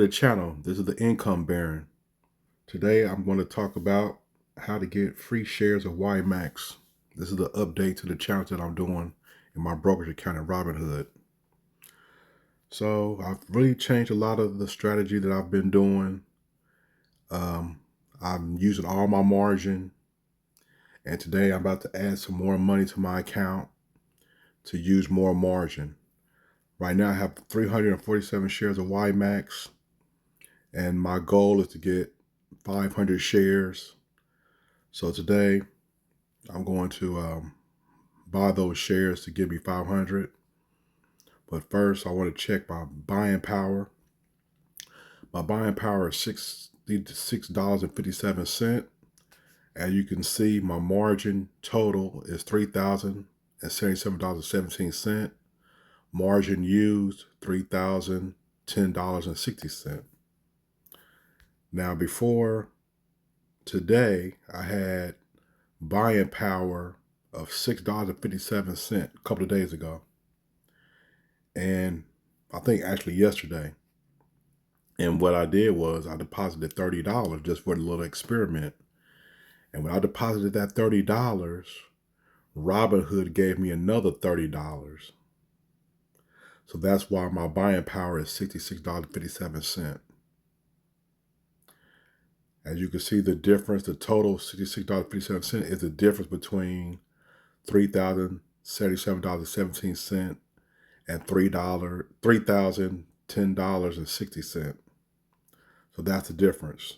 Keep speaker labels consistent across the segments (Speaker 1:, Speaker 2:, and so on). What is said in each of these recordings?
Speaker 1: to the channel. This is the Income Baron. Today I'm going to talk about how to get free shares of Ymax. This is the update to the challenge that I'm doing in my brokerage account at Robinhood. So I've really changed a lot of the strategy that I've been doing. I'm using all my margin, and today I'm about to add some more money to my account to use more margin. Right now I have 347 shares of Ymax, and my goal is to get 500 shares. So today I'm going to buy those shares to give me 500. But first I want to check my buying power. My buying power is $66.57. As you can see, my margin total is $3,077.17. Margin used, $3,010.60. Now before today, I had buying power of $6.57 a couple of days ago. And I think actually yesterday. And what I did was I deposited $30 just for a little experiment. And when I deposited that $30, Robinhood gave me another $30. So that's why my buying power is $66.57. As you can see, the difference, the total $66.57 is the difference between $3,077.17 and $3,010.60. So that's the difference.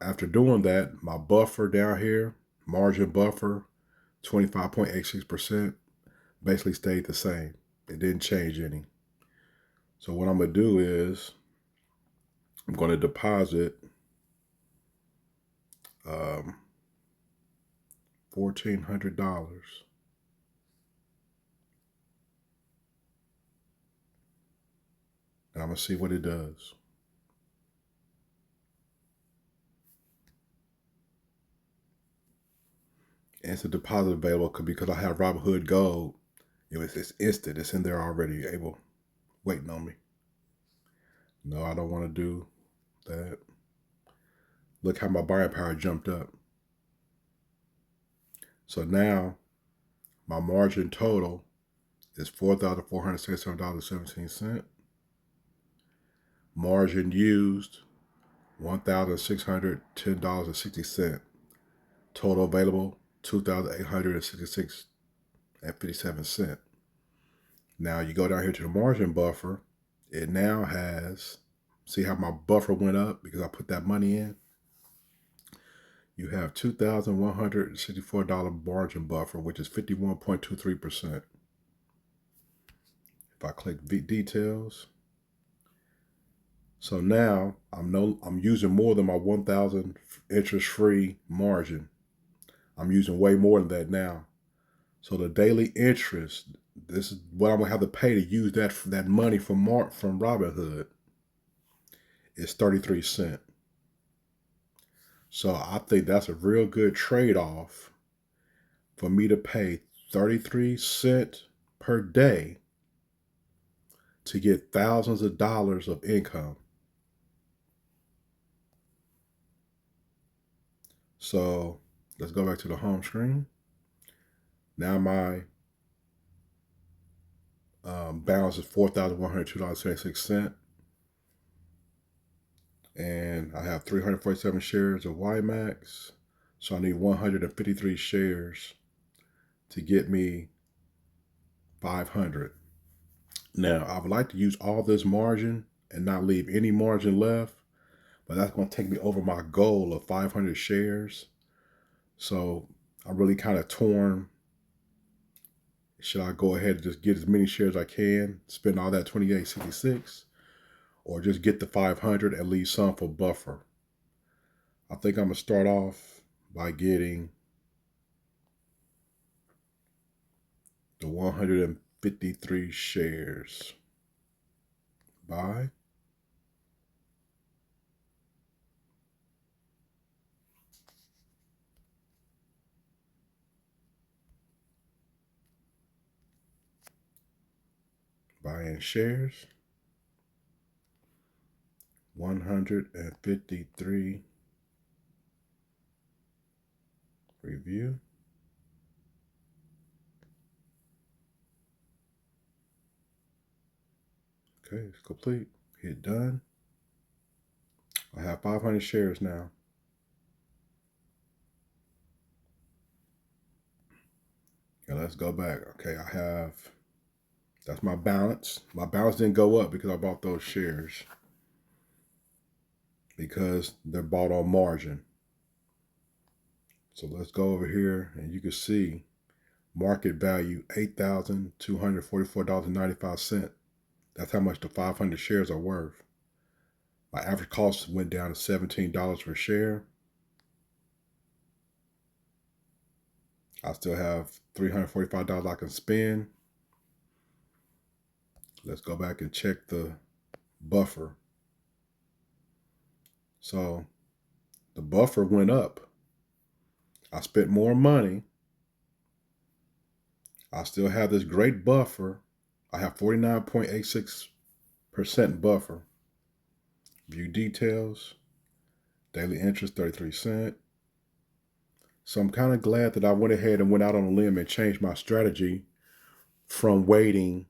Speaker 1: After doing that, my buffer down here, margin buffer, 25.86%, basically stayed the same. It didn't change any. So what I'm going to do is I'm going to deposit $1,400. And I'm going to see what it does. Instant deposit available because I have Robinhood Gold. It's instant. It's in there already, waiting on me. No, I don't want to do that. Look how my buying power jumped up. So now my margin total is $4,467.17. Margin used, $1,610.60. Total available, $2,866.57. Now you go down here to the margin buffer. It now has, see how my buffer went up because I put that money in? You have $2,164 margin buffer, which is 51.23%. If I click details, so now I'm using more than my 1,000 interest-free margin. I'm using way more than that now. So the daily interest, this is what I'm gonna have to pay to use that money from Robinhood, is 33 cents. So I think that's a real good trade-off for me to pay 33 cents per day to get thousands of dollars of income. So let's go back to the home screen. Now my balance is $4,102.76. And I have 347 shares of Ymax. So I need 153 shares to get me 500. Now, I would like to use all this margin and not leave any margin left, but that's going to take me over my goal of 500 shares. So I'm really kind of torn. Should I go ahead and just get as many shares as I can, spend all that $28.66, or just get the 500 and leave some for buffer? I think I'm going to start off by getting the 153 shares. Buy. Buying shares. 153 review. Okay, it's complete. Hit done. I have 500 shares now. Okay, let's go back. Okay, that's my balance. My balance didn't go up because I bought those shares because they're bought on margin. So let's go over here and you can see market value $8,244.95. That's how much the 500 shares are worth. My average cost went down to $17 per share. I still have $345 I can spend. Let's go back and check the buffer. So the buffer went up. I spent more money. I still have this great buffer. I have 49.86% buffer. View details. Daily interest, 33 cents. So I'm kind of glad that I went ahead and went out on a limb and changed my strategy from waiting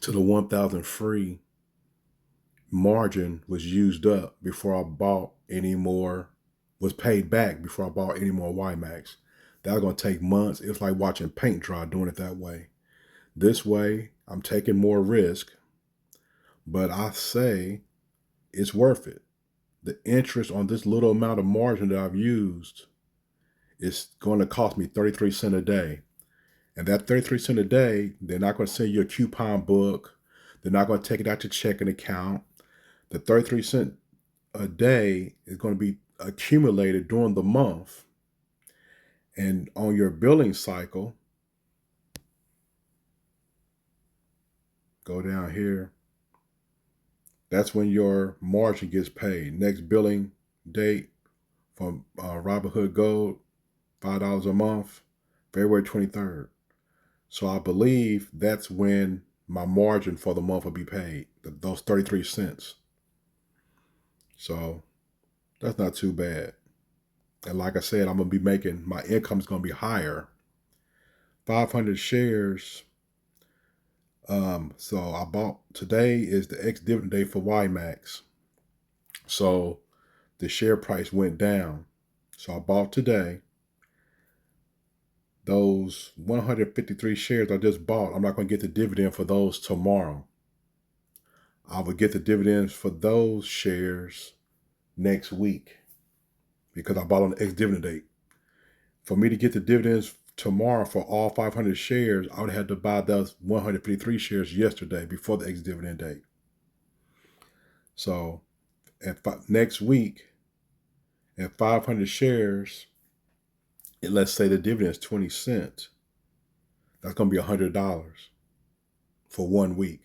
Speaker 1: to the 1,000 free margin was used up before I bought any more, was paid back before I bought any more Ymax. That was going to take months. It was like watching paint dry doing it that way. This way, I'm taking more risk, but I say it's worth it. The interest on this little amount of margin that I've used is going to cost me 33 cents a day. And that 33 cents a day, they're not going to send you a coupon book. They're not going to take it out your checking account. The 33 cents a day is going to be accumulated during the month. And on your billing cycle, go down here. That's when your margin gets paid. Next billing date from Robinhood Gold, $5 a month, February 23rd. So I believe that's when my margin for the month will be paid, those 33 cents. So that's not too bad. And like I said, I'm going to be making, my income is going to be higher. 500 shares. So I bought, today is the ex-dividend day for Ymax. So the share price went down. So I bought today. Those 153 shares I just bought, I'm not going to get the dividend for those tomorrow. I will get the dividends for those shares next week because I bought on the ex-dividend date. For me to get the dividends tomorrow for all 500 shares, I would have to buy those 153 shares yesterday before the ex-dividend date. So next week, at 500 shares, and let's say the dividend is 20 cents, that's going to be $100 for 1 week.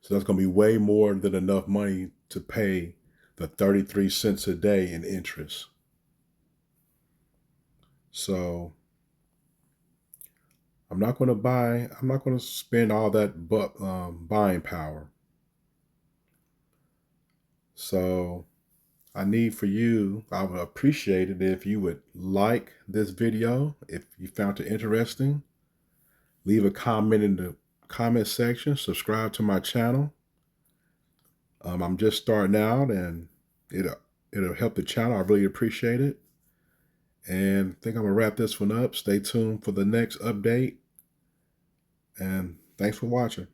Speaker 1: So that's going to be way more than enough money to pay the 33 cents a day in interest. So I'm not going to spend all that buying power. So I need for you, I would appreciate it if you would like this video. If you found it interesting, leave a comment in the comment section, subscribe to my channel. I'm just starting out and it'll help the channel. I really appreciate it. And I think I'm going to wrap this one up. Stay tuned for the next update. And thanks for watching.